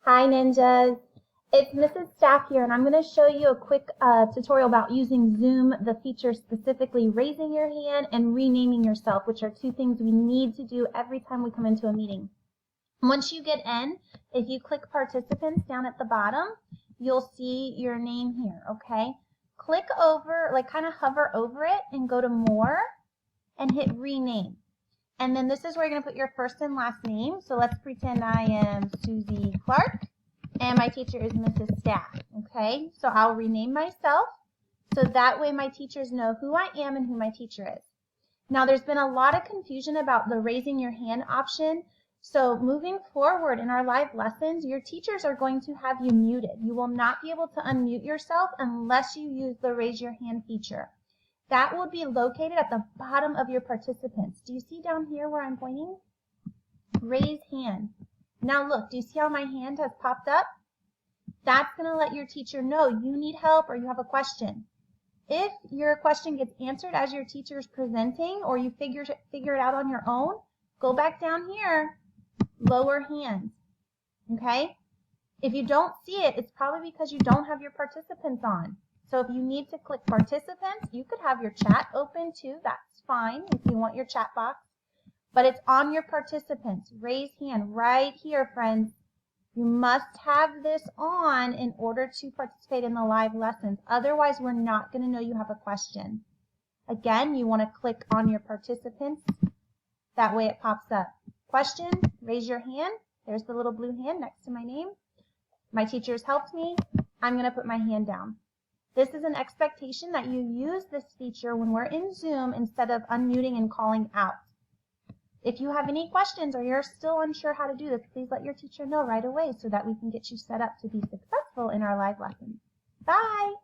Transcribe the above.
Hi Ninjas, it's Mrs. Staff here and I'm going to show you a quick tutorial about using Zoom, the feature specifically raising your hand and renaming yourself, which are two things we need to do every time we come into a meeting. Once you get in, if you click participants down at the bottom, you'll see your name here, okay? Click over, kind of hover over it and go to more and hit rename. And then this is where you're going to put your first and last name. So let's pretend I am Susie Clark and my teacher is Mrs. Staff. Okay, so I'll rename myself so that way my teachers know who I am and who my teacher is. Now there's been a lot of confusion about the raising your hand option. So moving forward in our live lessons, your teachers are going to have you muted. You will not be able to unmute yourself unless you use the raise your hand feature. That will be located at the bottom of your participants. Do you see down here where I'm pointing? Raise hand. Now look, do you see how my hand has popped up? That's going to let your teacher know you need help or you have a question. If your question gets answered as your teacher is presenting or you figure it out on your own, go back down here, lower hand. Okay? If you don't see it, it's probably because you don't have your participants on. So if you need to click participants, you could have your chat open too. That's fine if you want your chat box. But it's on your participants. Raise hand right here, friends. You must have this on in order to participate in the live lessons. Otherwise, we're not going to know you have a question. Again, you want to click on your participants. That way it pops up. Question, raise your hand. There's the little blue hand next to my name. My teacher's helped me. I'm going to put my hand down. This is an expectation that you use this feature when we're in Zoom instead of unmuting and calling out. If you have any questions or you're still unsure how to do this, please let your teacher know right away so that we can get you set up to be successful in our live lessons. Bye!